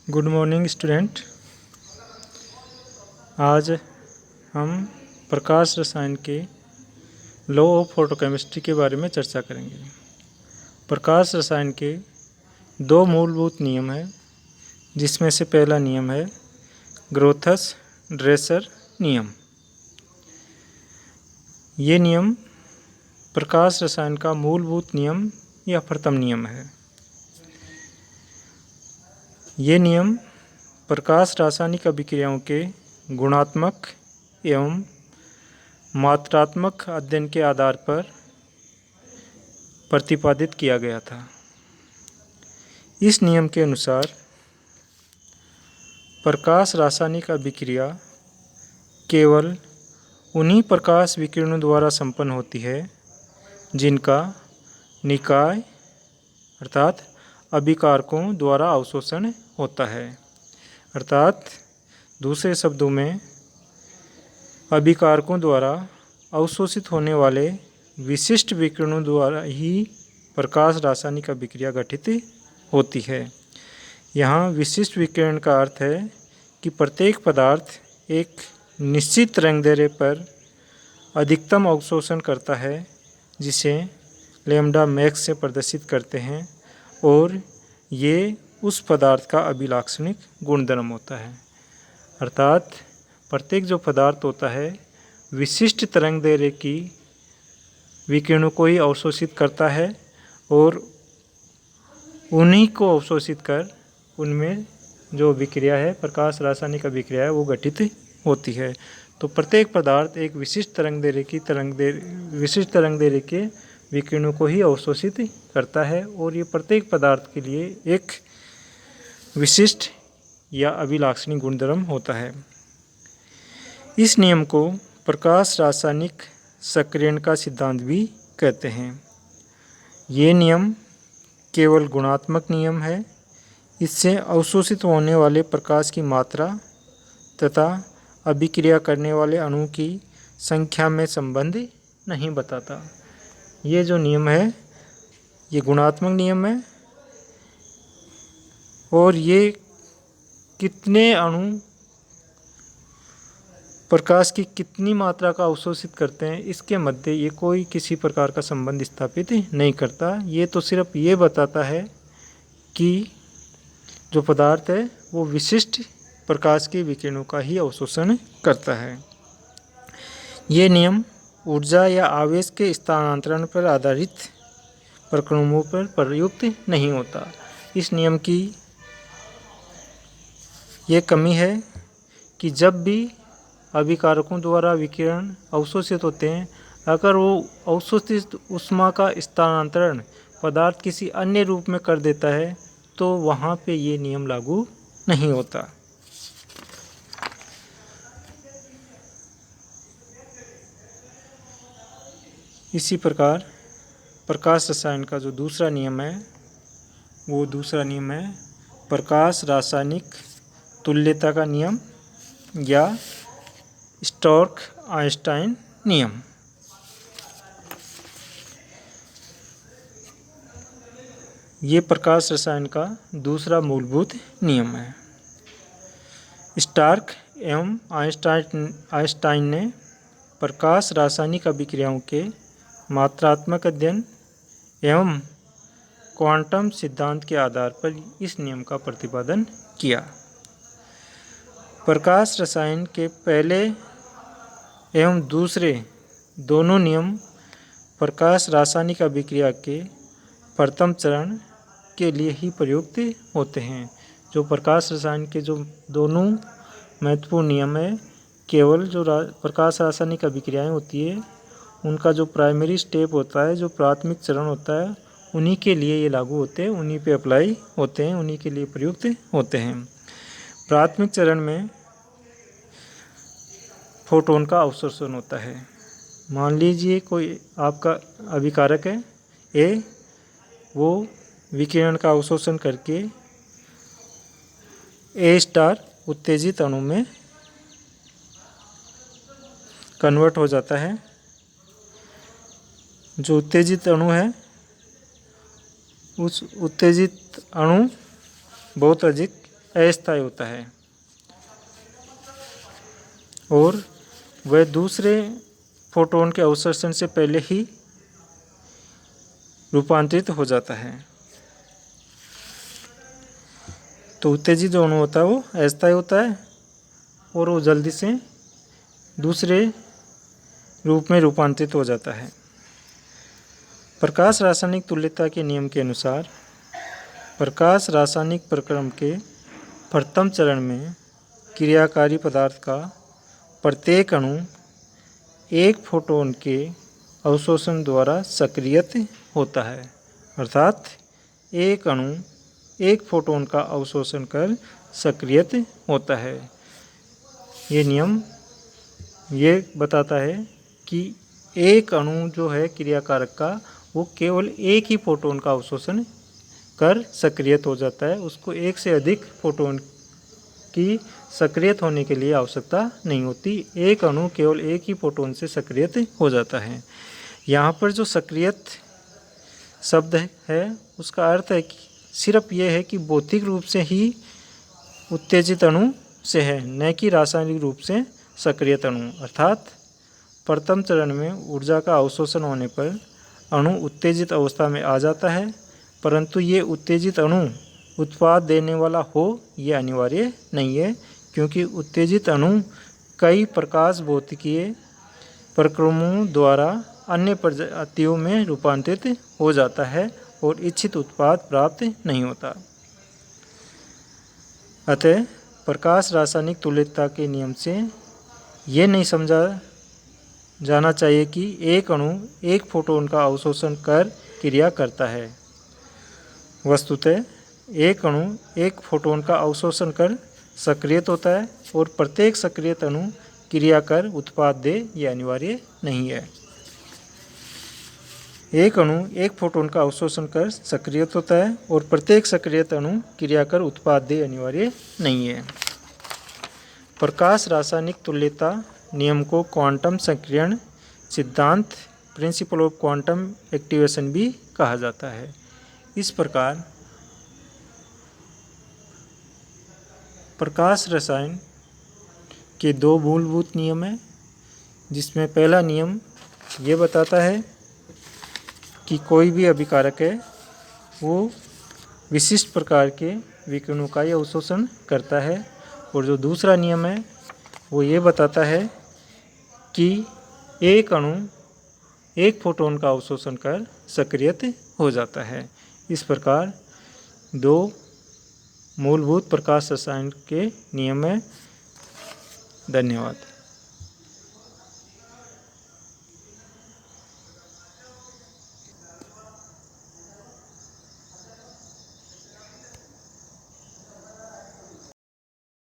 Good morning student. आज हम प्रकाश रसायन के लॉ ऑफ फोटोकेमिस्ट्री के बारे में चर्चा करेंगे। प्रकाश रसायन के दो मूलभूत नियम हैं, जिसमें से पहला नियम है ग्रोथस-ड्रेसर नियम। ये नियम प्रकाश रसायन का मूलभूत नियम या प्रथम नियम है। ये नियम प्रकाश रासायनिक अभिक्रियाओं के गुणात्मक एवं मात्रात्मक अध्ययन के आधार पर प्रतिपादित किया गया था। इस नियम के अनुसार प्रकाश रासायनिक अभिक्रिया केवल उन्हीं प्रकाश विकिरणों द्वारा संपन्न होती है जिनका निकाय अर्थात अभिकारकों द्वारा अवशोषण होता है। अर्थात दूसरे शब्दों में अभिकारकों द्वारा अवशोषित होने वाले विशिष्ट विकिरणों द्वारा ही प्रकाश रासायनिक अभिक्रिया घटित होती है। यहाँ विशिष्ट विकिरण का अर्थ है कि प्रत्येक पदार्थ एक निश्चित तरंगदैर्ध्य पर अधिकतम अवशोषण करता है, जिसे लैम्ब्डा मैक्स से प्रदर्शित करते हैं, और ये उस पदार्थ का अभिलाक्षणिक गुणधर्म होता है। अर्थात प्रत्येक जो पदार्थ होता है विशिष्ट तरंगदैर्ध्य की विकिरणों को ही अवशोषित करता है और उन्हीं को अवशोषित कर उनमें जो अभिक्रिया है प्रकाश रासायनिक अभिक्रिया है वो घटित होती है। तो प्रत्येक पदार्थ एक विशिष्ट तरंगदैर्ध्य के विकिरणों को ही अवशोषित करता है और ये प्रत्येक पदार्थ के लिए एक विशिष्ट या अभिलाक्षणिक गुणधर्म होता है। इस नियम को प्रकाश रासायनिक सक्रियण का सिद्धांत भी कहते हैं। ये नियम केवल गुणात्मक नियम है। इससे अवशोषित होने वाले प्रकाश की मात्रा तथा अभिक्रिया करने वाले अणु की संख्या में संबंध नहीं बताता। ये जो नियम है ये गुणात्मक नियम है और ये कितने अणु प्रकाश की कितनी मात्रा का अवशोषित करते हैं इसके मध्य ये कोई किसी प्रकार का संबंध स्थापित नहीं करता। ये तो सिर्फ ये बताता है कि जो पदार्थ है वो विशिष्ट प्रकाश के विकिरणों का ही अवशोषण करता है। ये नियम ऊर्जा या आवेश के स्थानांतरण पर आधारित प्रक्रमों पर प्रयुक्त नहीं होता। इस नियम की ये कमी है कि जब भी अभिकारकों द्वारा विकिरण अवशोषित होते हैं, अगर वो अवशोषित ऊष्मा का स्थानांतरण पदार्थ किसी अन्य रूप में कर देता है तो वहाँ पे ये नियम लागू नहीं होता। इसी प्रकार प्रकाश रसायन का जो दूसरा नियम है वो दूसरा नियम है प्रकाश रासायनिक तुल्यता का नियम या स्टोक्स-आइंस्टाइन नियम। ये प्रकाश रसायन का दूसरा मूलभूत नियम है। स्टोक्स एवं आइंस्टाइन ने प्रकाश रासायनिक अभिक्रियाओं के मात्रात्मक अध्ययन एवं क्वांटम सिद्धांत के आधार पर इस नियम का प्रतिपादन किया। प्रकाश रसायन के पहले एवं दूसरे दोनों नियम प्रकाश रासायनिक अभिक्रिया के प्रथम चरण के लिए ही प्रयुक्त होते हैं। जो प्रकाश रसायन के जो दोनों महत्वपूर्ण नियम है, केवल जो प्रकाश रासायनिक अभिक्रियाएं होती है उनका जो प्राइमरी स्टेप होता है, जो प्राथमिक चरण होता है, उन्हीं के लिए ये लागू होते हैं, उन्हीं पे अप्लाई होते हैं, उन्हीं के लिए प्रयुक्त होते हैं। प्राथमिक चरण में फोटोन का अवशोषण होता है। मान लीजिए कोई आपका अभिकारक है ए, वो विकिरण का अवशोषण करके ए स्टार उत्तेजित अणु में कन्वर्ट हो जाता है। जो उत्तेजित अणु है उस उत्तेजित अणु बहुत अधिक अस्थायी होता है और वह दूसरे फोटोन के अवशोषण से पहले ही रूपांतरित हो जाता है। तो उत्तेजित जो अणु होता है वो अस्थायी होता है और वो जल्दी से दूसरे रूप में रूपांतरित हो जाता है। प्रकाश रासायनिक तुल्यता के नियम के अनुसार प्रकाश रासायनिक प्रक्रम के प्रथम चरण में क्रियाकारी पदार्थ का प्रत्येक अणु एक फोटोन के अवशोषण द्वारा सक्रियत होता है, अर्थात एक अणु एक फोटोन का अवशोषण कर सक्रियत होता है। ये नियम ये बताता है कि एक अणु जो है क्रियाकारक का वो केवल एक ही फोटोन का अवशोषण कर सक्रियत हो जाता है, उसको एक से अधिक फोटोन की सक्रियत होने के लिए आवश्यकता नहीं होती। एक अणु केवल एक ही फोटोन से सक्रियत हो जाता है। यहाँ पर जो सक्रियत शब्द है उसका अर्थ है कि सिर्फ ये है कि भौतिक रूप से ही उत्तेजित अणु से है, न कि रासायनिक रूप से सक्रियत अणु। अर्थात प्रथम चरण में ऊर्जा का अवशोषण होने पर अणु उत्तेजित अवस्था में आ जाता है, परंतु ये उत्तेजित अणु उत्पाद देने वाला हो ये अनिवार्य नहीं है, क्योंकि उत्तेजित अणु कई प्रकाश भौतिकीय प्रक्रमों द्वारा अन्य प्रजातियों में रूपांतरित हो जाता है और इच्छित उत्पाद प्राप्त नहीं होता। अतः प्रकाश रासायनिक तुल्यता के नियम से ये नहीं समझा जाना चाहिए कि एक अणु एक फोटोन का अवशोषण कर क्रिया करता है। वस्तुतः एक अणु एक फोटोन का अवशोषण कर सक्रियत होता है और प्रत्येक सक्रियत अणु क्रिया कर उत्पाद दे यह अनिवार्य नहीं है। एक अणु एक फोटोन का अवशोषण कर सक्रियत होता है और प्रत्येक सक्रियत अणु क्रिया कर उत्पाद दे अनिवार्य नहीं है। प्रकाश रासायनिक तुल्यता नियम को क्वांटम सक्रियण सिद्धांत प्रिंसिपल ऑफ क्वांटम एक्टिवेशन भी कहा जाता है। इस प्रकार प्रकाश रसायन के दो मूलभूत नियम हैं, जिसमें पहला नियम ये बताता है कि कोई भी अभिकारक है वो विशिष्ट प्रकार के विकिरणों का ही अवशोषण करता है, और जो दूसरा नियम है वो ये बताता है कि एक अणु एक फोटोन का अवशोषण कर सक्रियत हो जाता है। इस प्रकार दो मूलभूत प्रकाश रसायन के नियम हैं। धन्यवाद।